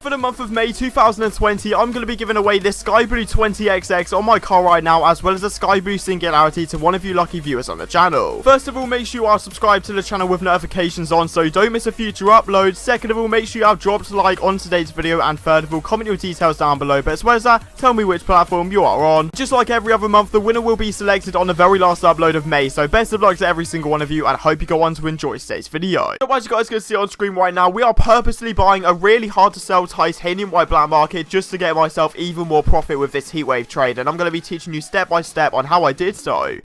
For the month of May 2020, I'm going to be giving away this Sky Blue 20XX on my car right now, as well as a Sky Blue Singularity to one of you lucky viewers on the channel. First of all, make sure you are subscribed to the channel with notifications on so you don't miss a future upload. Second of all, make sure you have dropped a like on today's video, and third of all, comment your details down below. But as well as that, tell me which platform you are on. Just like every other month, the winner will be selected on the very last upload of May, so best of luck to every single one of you, and I hope you go on to enjoy today's video. So as you guys can see on screen right now, we are purposely buying a really hard to sell titanium white black market just to get myself even more profit with this Heatwave trade, and I'm going to be teaching you step by step on how I did so.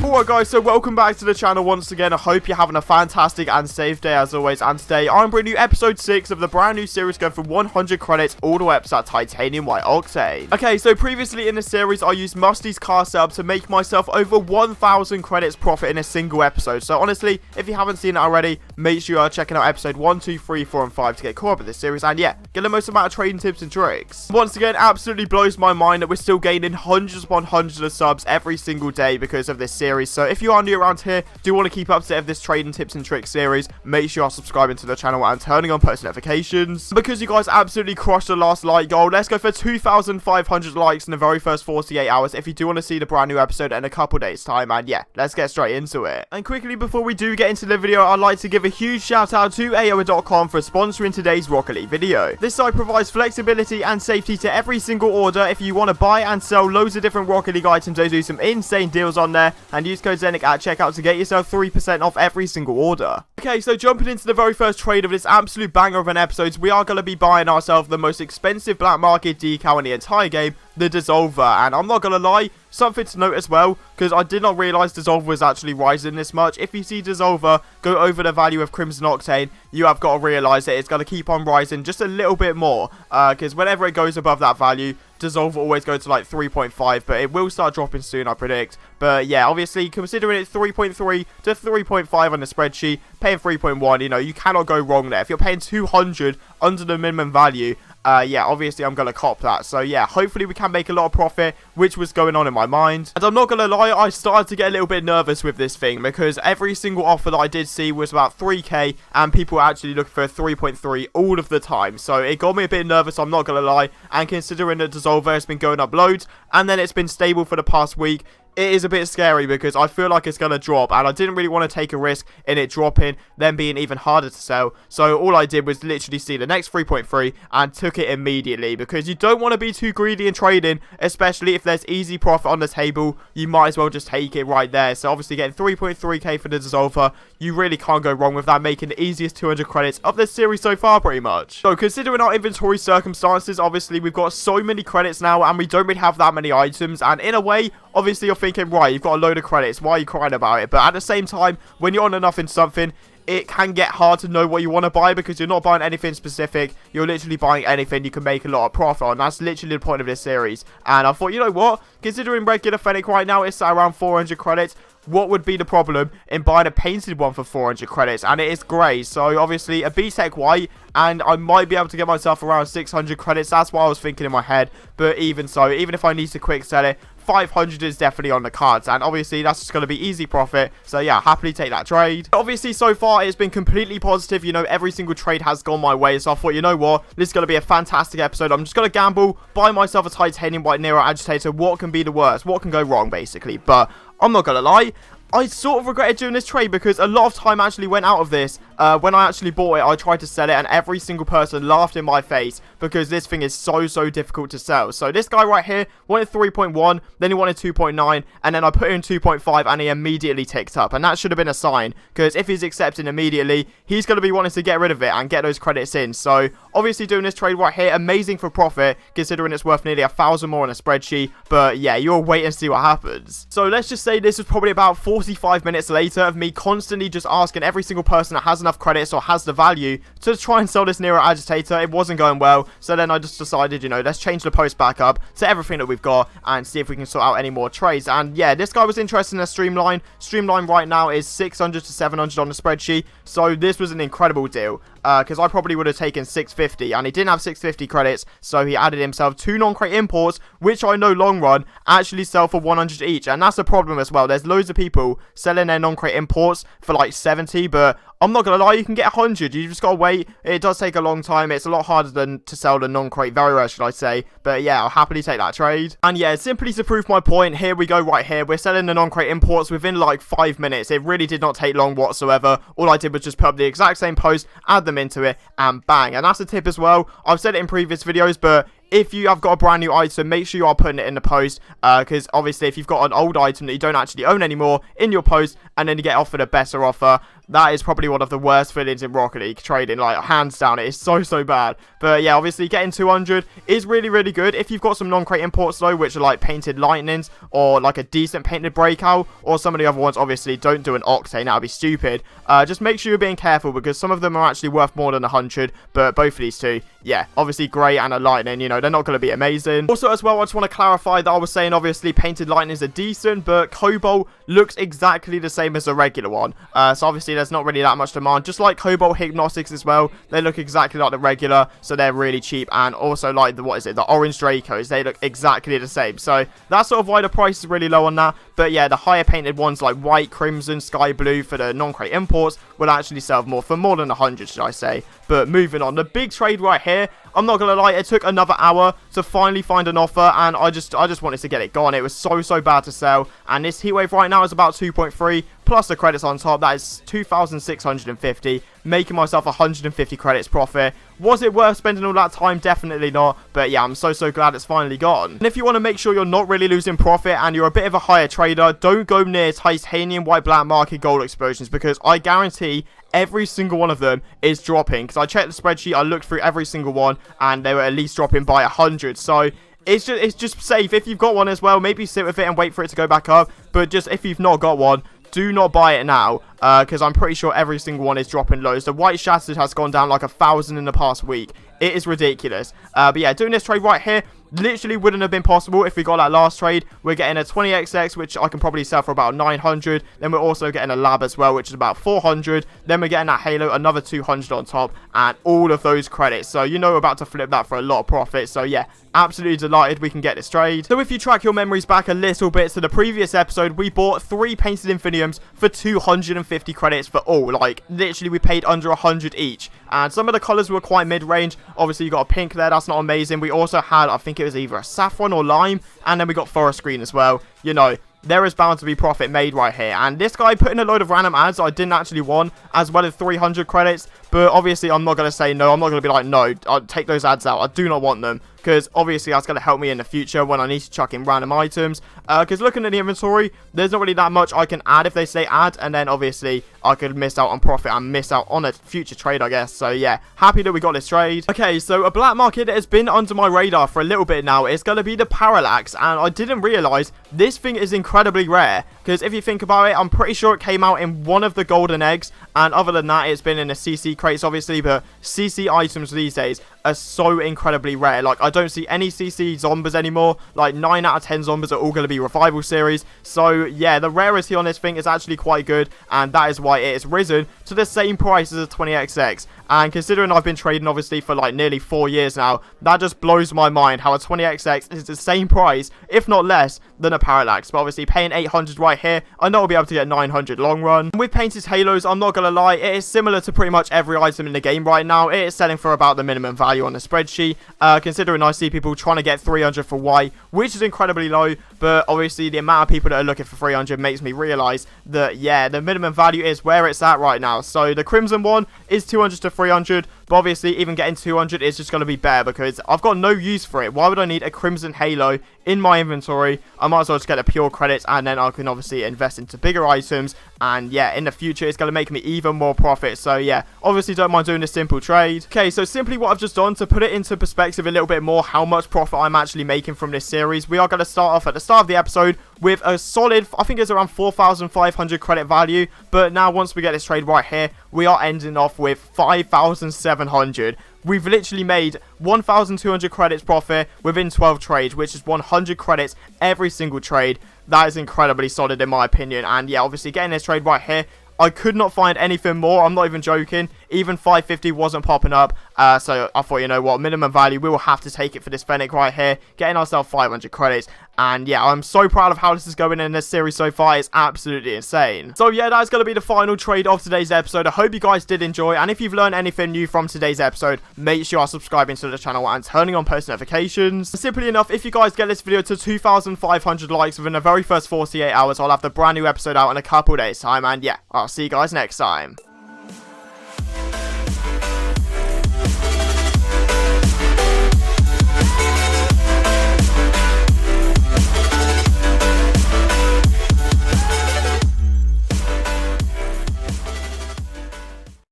Alright guys, so welcome back to the channel once again. I hope you're having a fantastic and safe day as always, and today I'm bringing you episode 6 of the brand new series going from 100 credits all the way up to that titanium white Octane. Okay, so previously in the series I used Musty's car setup to make myself over 1,000 credits profit in a single episode. So honestly, if you haven't seen it already, make sure you are checking out episode 1, 2, 3, 4 and 5 to get caught up with this series, and yeah, get the most amount of trading tips and tricks. Once again, absolutely blows my mind that we're still gaining hundreds upon hundreds of subs every single day because of this series. So if you are new around here, do want to keep up to date with this trading tips and tricks series, make sure you are subscribing to the channel and turning on post notifications. Because you guys absolutely crushed the last like goal, let's go for 2,500 likes in the very first 48 hours if you do want to see the brand new episode in a couple days time. And yeah, let's get straight into it. And quickly before we do get into the video, I'd like to give a huge shout out to AOA.com for sponsoring today's Rocket League video. This site provides flexibility and safety to every single order. If you want to buy and sell loads of different Rocket League items, they do some insane deals on there, and use code ZenicOfficial at checkout to get yourself 3% off every single order. Okay, so jumping into the very first trade of this absolute banger of an episode, we are going to be buying ourselves the most expensive black market decal in the entire game, the Dissolver. And I'm not going to lie, something to note as well, because I did not realise Dissolver was actually rising this much. If you see Dissolver go over the value of Crimson Octane, you have got to realise that it's going to keep on rising just a little bit more, because whenever it goes above that value, Dissolver always goes to like 3.5, but it will start dropping soon, I predict. But yeah, obviously, considering it's 3.3 to 3.5 on the spreadsheet, paying 3.1, you know, you cannot go wrong there. If you're paying 200 under the minimum value, yeah, obviously I'm going to cop that. So yeah, hopefully we can make a lot of profit, which was going on in my mind. And I'm not going to lie, I started to get a little bit nervous with this thing, because every single offer that I did see was about 3k, and people were actually looking for 3.3 all of the time. So it got me a bit nervous, I'm not going to lie. And considering that Dissolver has been going up loads, and then it's been stable for the past week, it is a bit scary because I feel like it's going to drop, and I didn't really want to take a risk in it dropping, then being even harder to sell. So all I did was literally see the next 3.3 and took it immediately, because you don't want to be too greedy in trading, especially if there's easy profit on the table. You might as well just take it right there. So obviously getting 3.3k for the Dissolver, you really can't go wrong with that, making the easiest 200 credits of this series so far pretty much. So considering our inventory circumstances, obviously we've got so many credits now, and we don't really have that many items, and in a way, obviously you're thinking, right, you've got a load of credits, why are you crying about it? But at the same time, when you're on enough in something, it can get hard to know what you want to buy, because you're not buying anything specific. You're literally buying anything you can make a lot of profit on. That's literally the point of this series. And I thought, you know what, considering regular Fennec right now is at around 400 credits, what would be the problem in buying a painted one for 400 credits? And it is grey, so obviously a B-Tech white, and I might be able to get myself around 600 credits. That's what I was thinking in my head. But even so, even if I need to quick sell it, 500 is definitely on the cards, and obviously that's just going to be easy profit. So yeah, happily take that trade. Obviously so far it's been completely positive, you know, every single trade has gone my way. So I thought, you know what, this is going to be a fantastic episode. I'm just going to gamble, buy myself a titanium white Nero agitator. What can be the worst? What can go wrong basically? But I'm not going to lie, I sort of regretted doing this trade, because a lot of time actually went out of this. When I actually bought it, I tried to sell it, and every single person laughed in my face, because this thing is so difficult to sell. So this guy right here wanted 3.1, then he wanted 2.9, and then I put in 2.5, and he immediately ticked up. And that should have been a sign, because if he's accepting immediately, he's going to be wanting to get rid of it and get those credits in. So obviously doing this trade right here, amazing for profit, considering it's worth nearly 1,000 more on a spreadsheet. But yeah, you'll wait and see what happens. So let's just say this was probably about 45 minutes later of me constantly just asking every single person that has enough credits or has the value to try and sell this Nero agitator. It wasn't going well, so then I just decided, you know, let's change the post back up to everything that we've got and see if we can sort out any more trades. And yeah, this guy was interested in a Streamline. Streamline right now is 600 to 700 on the spreadsheet, so this was an incredible deal. because I probably would have taken 650, and he didn't have 650 credits, so he added himself 2 non-crate imports, which I know long run actually sell for 100 each, and that's a problem as well. There's loads of people people selling their non-crate imports for like 70, but I'm not gonna lie, you can get 100. You just gotta wait. It does take a long time. It's a lot harder than to sell the non-crate, very rare, should I say. But yeah, I'll happily take that trade. And yeah, simply to prove my point, here we go right here. We're selling the non-crate imports within like 5 minutes. It really did not take long whatsoever. All I did was just put up the exact same post, add them into it, and bang. And that's a tip as well. I've said it in previous videos, but if you have got a brand new item, make sure you are putting it in the post, because obviously if you've got an old item that you don't actually own anymore in your post, and then you get offered a better offer, that is probably one of the worst feelings in Rocket League trading, like hands down. It is so bad. But yeah, obviously getting 200 is really good. If you've got some non-crate imports though, which are like painted lightnings or like a decent painted breakout, or some of the other ones, obviously don't do an Octane, that would be stupid. Just make sure you're being careful, because some of them are actually worth more than 100, but both of these two, yeah, obviously grey and a lightning, you know, they're not going to be amazing. Also as well, I just want to clarify that I was saying obviously painted lightnings are decent, but Cobalt looks exactly the same as a regular one. So obviously there's not really that much demand. Just like Cobalt Hypnotics as well, they look exactly like the regular, so they're really cheap. And also like the, the orange Dracos, they look exactly the same. So that's sort of why the price is really low on that. But yeah, the higher painted ones like white, crimson, sky blue for the non-crate imports will actually sell for more than 100, should I say. But moving on, the big trade right here, I'm not gonna lie, it took another hour to finally find an offer, and I just wanted to get it gone. It was so bad to sell, and this Heatwave right now is about 2.3 plus the credits on top. That is 2,650, making myself 150 credits profit. Was it worth spending all that time? Definitely not. But yeah, I'm so glad it's finally gone. And if you want to make sure you're not really losing profit and you're a bit of a higher trader, don't go near titanium white black market gold explosions, because I guarantee every single one of them is dropping. Because I checked the spreadsheet, I looked through every single one, and they were at least dropping by 100. So it's just safe. If you've got one as well, maybe sit with it and wait for it to go back up. But just if you've not got one, do not buy it now, because I'm pretty sure every single one is dropping lows. The white shattered has gone down like 1,000 in the past week. It is ridiculous. But yeah, doing this trade right here literally wouldn't have been possible if we got that last trade. We're getting a 20XX, which I can probably sell for about 900. Then we're also getting a lab as well, which is about 400. Then we're getting that halo, another 200 on top, and all of those credits. So you know we're about to flip that for a lot of profit. So yeah, absolutely delighted we can get this trade. So if you track your memories back a little bit to the previous episode, we bought 3 painted infiniums for 250 credits for all. Like literally we paid under 100 each, and some of the colors were quite mid-range. Obviously you got a pink there, that's not amazing. We also had, I think it was either a saffron or lime, and then we got forest green as well. You know, there is bound to be profit made right here. And this guy put in a load of random ads I didn't actually want, as well as 300 credits. But obviously I'm not going to say no. I'm not going to be like, no, I'll take those ads out. I do not want them, because obviously that's going to help me in the future when I need to chuck in random items. Because looking at the inventory, there's not really that much I can add if they say add, and then obviously I could miss out on profit and miss out on a future trade, I guess. So yeah, happy that we got this trade. Okay, so a black market that has been under my radar for a little bit now is going to be the Parallax, and I didn't realize this thing is incredibly rare, because if you think about it, I'm pretty sure it came out in one of the golden eggs, and other than that it's been in the CC crates obviously. But CC items these days are so incredibly rare. Like I don't see any CC zombies anymore. Like 9 out of 10 zombies are all going to be revival series. So yeah, the rarity on this thing is actually quite good, and that is why it has risen to the same price as a 20XX. And considering I've been trading obviously for like nearly 4 years now, that just blows my mind how a 20XX is the same price, if not less, than a Parallax. But obviously paying 800 right here, I know I'll be able to get 900 long run. With painted halos, I'm not gonna lie, it is similar to pretty much every item in the game right now. It is selling for about the minimum value on the spreadsheet, considering I see people trying to get 300 for white, which is incredibly low. But obviously the amount of people that are looking for 300 makes me realize that yeah, the minimum value is where it's at right now. So the crimson one is 200 to 300, but obviously even getting 200 is just going to be better, because I've got no use for it. Why would I need a crimson halo in my inventory? I might as well just get the pure credits, and then I can obviously invest into bigger items, and yeah, in the future it's going to make me even more profit. So yeah, obviously don't mind doing this simple trade. Okay, so simply what I've just done to put it into perspective a little bit more how much profit I'm actually making from this series, we are going to start off at the start of the episode with a solid, I think it's around 4,500 credit value. But now once we get this trade right here, we are ending off with 5,700. We've literally made 1,200 credits profit within 12 trades, which is 100 credits every single trade. That is incredibly solid in my opinion. And yeah, obviously getting this trade right here, I could not find anything more. I'm not even joking. even 550 wasn't popping up, so I thought, you know what, minimum value, we will have to take it for this Fennec right here, getting ourselves 500 credits. And yeah, I'm so proud of how this is going in this series so far. It's absolutely insane. So yeah, that's going to be the final trade of today's episode. I hope you guys did enjoy, and if you've learned anything new from today's episode, make sure you are subscribing to the channel and turning on post notifications. Simply enough, if you guys get this video to 2,500 likes within the very first 48 hours, I'll have the brand new episode out in a couple days time. And yeah, I'll see you guys next time.